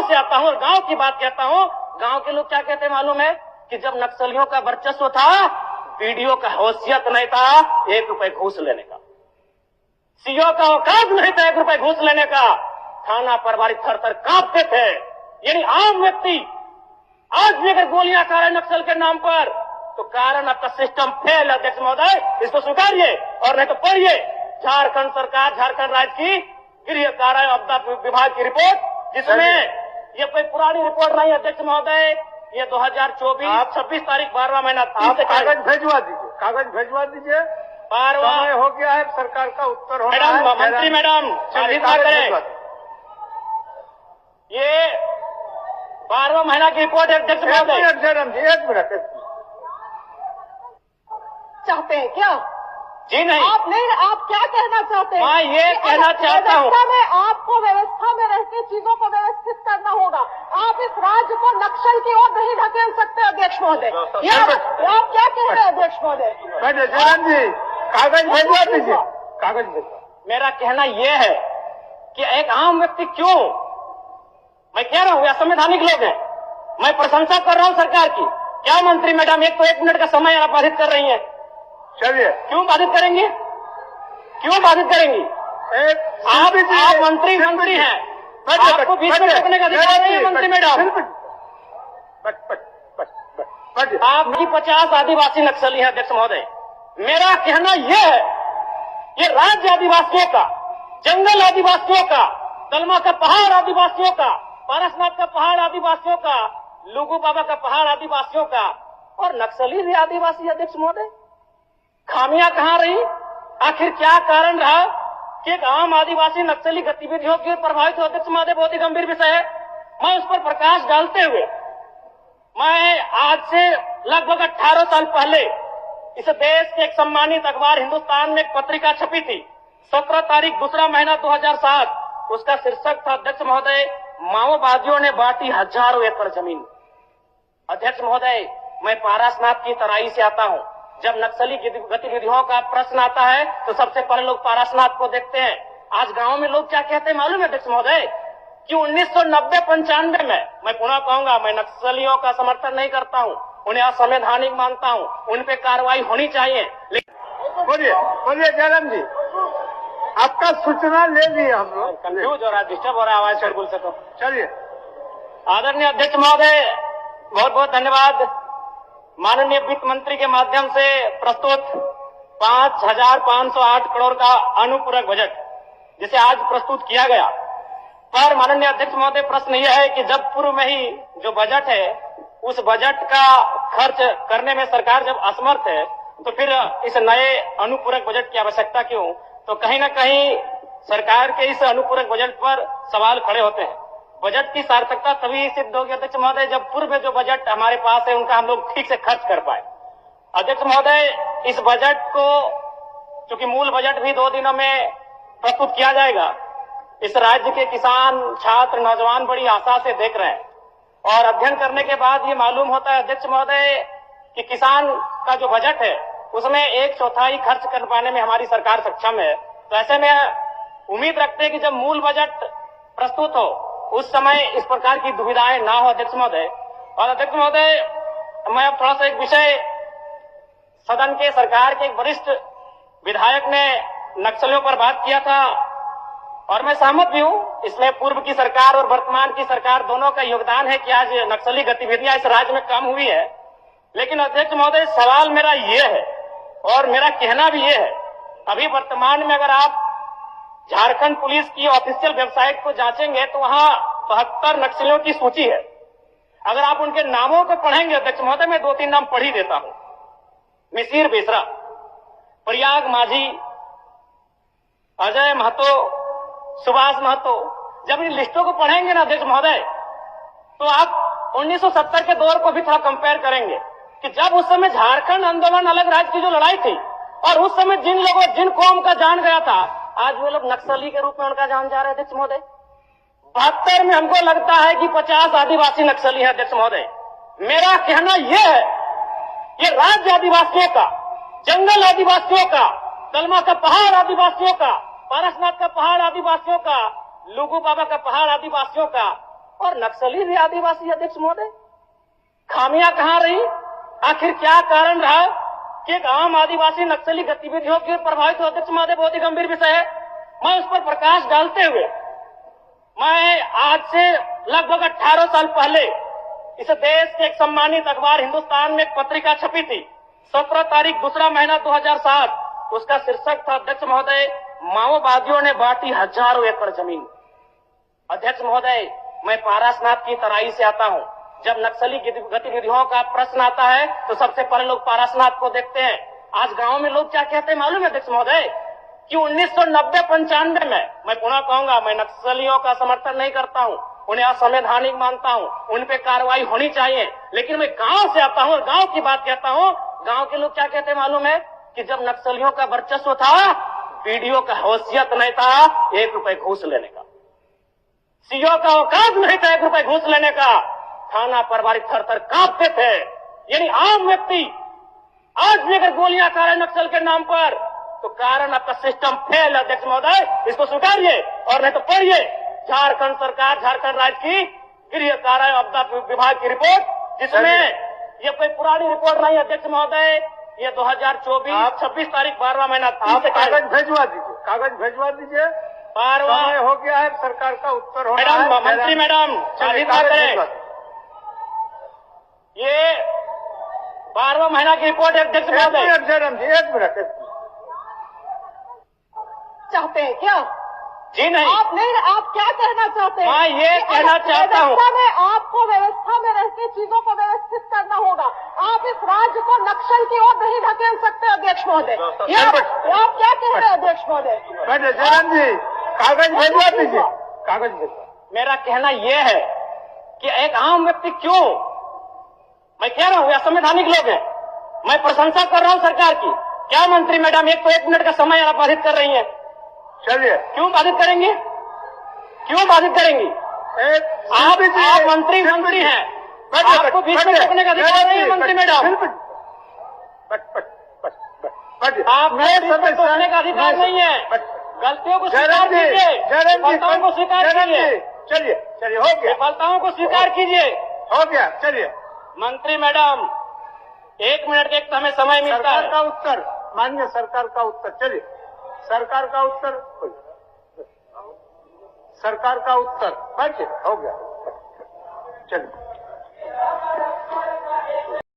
से आता हूँ और गांव की बात कहता हूँ। गांव के लोग क्या कहते हैं मालूम है कि जब नक्सलियों का वर्चस्व था, वीडियो का हैसियत नहीं था 1 रुपए घूस लेने का, सीओ का औकात नहीं था 1 रुपए घूस लेने का, थाना प्रभारी थर थर कांपते थे। यानी आम व्यक्ति आज भी अगर गोलियां खा रहे नक्सल के नाम पर, तो कारण आपका सिस्टम फेल है अध्यक्ष महोदय, इसको स्वीकारिए और नहीं तो पढ़िए झारखंड सरकार, झारखंड राज्य की गृह कार्य आपदा विभाग की रिपोर्ट, जिसमें ये कोई पुरानी रिपोर्ट नहीं अध्यक्ष महोदय, ये 2024 26 तारीख 12वां महीना। आप कागज भिजवा दीजिए, कागज भिजवा दीजिए। 12वां समय हो गया है, सरकार का उत्तर होना मैडम, है। मंत्री मैडम करें, ये 12वां महीना की रिपोर्ट है अध्यक्ष महोदय। जयराम जी, एक मिनट चाहते हैं क्या? जी नहीं, आप नहीं, आप क्या कहना चाहते हैं? मैं ये कहना चाहता हूँ, व्यवस्था में आपको व्यवस्था में रहते चीजों को व्यवस्थित करना होगा। आप इस राज्य को नक्सल की ओर नहीं ढकेल सकते अध्यक्ष महोदय। आप क्या कह रहे हैं अध्यक्ष महोदय? जयराम जी, कागज भिजवा दीजिए, कागज भिजवा। मेरा कहना यह है कि एक आम व्यक्ति क्यों, मैं कह रहा हूँ असंवैधानिक लोग हैं, मैं प्रशंसा कर रहा हूँ सरकार की। क्या मंत्री मैडम, एक तो 1 मिनट का समय आप बाधित कर रही हैं, चलिए। क्यों बाधित करेंगी, क्यों बाधित करेंगी? आप मंत्री हैं, आपको बीच में रोकने का अधिकार नहीं है मंत्री मैडम। आपकी 50 आदिवासी नक्सली हैं अध्यक्ष महोदय। मेरा कहना यह है, ये राज्य आदिवासियों का, जंगल आदिवासियों का, दलमा का पहाड़ आदिवासियों का, पारसनाथ का पहाड़ आदिवासियों का, लुगू बाबा का पहाड़ आदिवासियों का, और नक्सली भी आदिवासी अध्यक्ष महोदय। खामियां कहां रही? आखिर क्या कारण रहा कि एक आम आदिवासी नक्सली गतिविधियों के प्रभावित हो? अध्यक्ष महोदय, बहुत ही गंभीर विषय है। मैं उस पर प्रकाश डालते हुए, मैं आज से लगभग 18 साल पहले इस देश के एक सम्मानित अखबार हिंदुस्तान में एक पत्रिका छपी थी, 17 तारीख 2रा महीना 2007। उसका शीर्षक था अध्यक्ष महोदय, माओवादियों ने बांटी हजारों एकड़ जमीन। अध्यक्ष महोदय, मैं पारसनाथ की तराई से आता हूं। जब नक्सली गतिविधियों का प्रश्न आता है तो सबसे पहले लोग पारसनाथ को देखते हैं। आज गांव में लोग क्या कहते हैं मालूम है अध्यक्ष महोदय, कि 1990-95 में, मैं पुनः कहूंगा, मैं नक्सलियों का समर्थन नहीं करता हूं, उन्हें असंवैधानिक मानता हूं, उन पे कार्रवाई होनी चाहिए। बोलिए जयराम जी, आपका सूचना ले लिए हम लोग। कंफ्यूज हो रहा है, डिस्टर्ब हो रहा है, आवाज से बोल सको। चलिए। आदरणीय अध्यक्ष महोदय, बहुत बहुत धन्यवाद। माननीय वित्त मंत्री के माध्यम से प्रस्तुत 5508 करोड़ का अनुपूरक बजट, जिसे आज प्रस्तुत किया गया, पर माननीय अध्यक्ष महोदय प्रश्न यह है कि जब पूर्व में ही जो बजट है, उस बजट का खर्च करने में सरकार जब असमर्थ है, तो फिर इस नए अनुपूरक बजट की आवश्यकता क्यों? तो कहीं न कहीं सरकार के इस अनुपूरक बजट पर सवाल खड़े होते हैं। बजट की सार्थकता तभी सिद्ध होगी अध्यक्ष महोदय, जब पूर्व में जो बजट हमारे पास है उनका हम लोग ठीक से खर्च कर पाए। अध्यक्ष महोदय, इस बजट को, चूंकि मूल बजट भी 2 दिनों में प्रस्तुत किया जाएगा, इस राज्य के किसान, छात्र, नौजवान बड़ी आशा से देख रहे हैं, और अध्ययन करने के बाद ये मालूम होता है अध्यक्ष महोदय कि किसान का जो बजट है उसमें 1/4 खर्च कर पाने में हमारी सरकार सक्षम है। तो ऐसे में उम्मीद रखते हैं कि जब मूल बजट प्रस्तुत हो उस समय इस प्रकार की दुविधाएं ना हो अध्यक्ष महोदय। और अध्यक्ष महोदय, मैं अब थोड़ा सा एक विषय, सदन के सरकार के एक वरिष्ठ विधायक ने नक्सलियों पर बात किया था, और मैं सहमत भी हूं, इसमें पूर्व की सरकार और वर्तमान की सरकार दोनों का योगदान है कि आज नक्सली गतिविधियां इस राज्य में कम हुई है। लेकिन अध्यक्ष महोदय, सवाल मेरा ये है और मेरा कहना भी ये है, अभी वर्तमान में अगर आप झारखंड पुलिस की ऑफिशियल वेबसाइट को जांचेंगे तो वहां 72 नक्सलियों की सूची है। अगर आप उनके नामों को पढ़ेंगे अध्यक्ष महोदय, मैं 2-3 नाम पढ़ ही देता हूं। मिसिर बेसरा, प्रयाग माझी, अजय महतो, सुभाष महतो। जब इन लिस्टों को पढ़ेंगे ना अध्यक्ष महोदय, तो आप 1970 के दौर को भी थोड़ा कंपेयर करेंगे कि जब उस समय झारखंड आंदोलन, अलग राज्य की जो लड़ाई थी, और उस समय जिन लोगों, जिन कौम का जान गया था, आज वो लोग नक्सली के रूप में उनका जान जा रहे हैं अध्यक्ष महोदय। 72 में हमको लगता है कि 50 आदिवासी नक्सली हैं अध्यक्ष महोदय। मेरा कहना यह है, ये राज्य आदिवासियों का, जंगल आदिवासियों का, दलमा का पहाड़ आदिवासियों का, पारसनाथ का पहाड़ आदिवासियों का, लुगू बाबा का पहाड़ आदिवासियों का, और नक्सली भी आदिवासी अध्यक्ष महोदय। खामियां कहां रही? आखिर क्या कारण रहा कि एक आम आदिवासी नक्सली गतिविधियों के प्रभावित हो? अध्यक्ष महोदय, बहुत ही गंभीर विषय है। मैं उस पर प्रकाश डालते हुए, मैं आज से लगभग 18 साल पहले इस देश के एक सम्मानित अखबार हिंदुस्तान में एक पत्रिका छपी थी, 17 तारीख दूसरा महीना 2007। उसका शीर्षक था, अध्यक्ष महोदय, माओवादियों ने बांटी हजारों एकड़ जमीन। अध्यक्ष महोदय, मैं पारसनाथ की तराई से आता हूं। जब नक्सली गतिविधियों का प्रश्न आता है तो सबसे पहले लोग पारसनाथ को देखते हैं। आज गांव में लोग क्या कहते हैं मालूम है अध्यक्ष महोदय? कि 1990-95 में, मैं पुनः कहूंगा, मैं नक्सलियों का समर्थन नहीं करता हूं, उन्हें असंवैधानिक मानता हूं, उन पे कार्रवाई होनी चाहिए, लेकिन मैं गांव से आता हूं और गांव की बात कहता हूं। गांव के लोग क्या कहते हैं मालूम है? कि जब नक्सलियों का वर्चस्व था, वीडियो का हैसियत नहीं था 1 रुपए घूस लेने का, सीओ का औकात नहीं था 1 रुपए घूस लेने का, थाना प्रभारी थर-थर कांपते थे। यानी आम व्यक्ति आज भी अगर गोलियां खा रहे नक्सल के नाम पर, तो कारण आपका सिस्टम फेल है अध्यक्ष महोदय, इसको स्वीकारिए और नहीं तो पढ़िए झारखंड सरकार, झारखंड राज्य की गृह कार्य आपदा विभाग की रिपोर्ट, जिसमें ये कोई पुरानी रिपोर्ट नहीं अध्यक्ष महोदय, ये 2024 26 तारीख 12वां महीना। आप कागज भिजवा दीजिए, कागज भिजवा दीजिए। 12वां समय हो गया है, सरकार का उत्तर होना मैडम, है। मंत्री मैडम, चलिए, बात कागज करें। भिजवा दीजिए। ये 12वां महीना की रिपोर्ट है अध्यक्ष एक महोदय। मिनट जयराम जी, एक मिनट। चाहते हैं क्या? जी नहीं, आप नहीं, आप क्या कहना चाहते हैं? मैं ये कि कहना चाहता हूं, व्यवस्था में आपको व्यवस्था में रहकर चीजों को व्यवस्थित करना होगा। आप इस राज्य को नक्सल की ओर नहीं धकेल सकते अध्यक्ष महोदय। ये आप क्या कह रहे हैं अध्यक्ष महोदय? बैठे जयराम जी, कागज भिजवा दीजिए, कागज भिजवा। मेरा कहना यह है कि एक आम व्यक्ति क्यों, मैं कह रहा हूं ये असंवैधानिक लोग हैं, मैं प्रशंसा कर रहा हूं सरकार की। क्या मंत्री मैडम, एक तो 1 मिनट का समय आप बाधित कर रही हैं? चलिए, क्यों बाधित करेंगी? क्यों बाधित करेंगी? आप मंत्री हैं, आपको बीच में रोकने का अधिकार नहीं है मंत्री मैडम। आप रोकने का अधिकार नहीं है। गलतियों को स्वीकार कीजिए, विफलताओं को स्वीकार कीजिए। चलिए चलिए, हो गया, विफलताओं को स्वीकार कीजिए। हो गया, चलिए। मंत्री मैडम, 1 मिनट के हमें समय मिलता सरकार है। का उत्तर, माननीय सरकार का उत्तर। चलिए, सरकार का उत्तर, सरकार का उत्तर। बैठिए, हो गया, चलिए।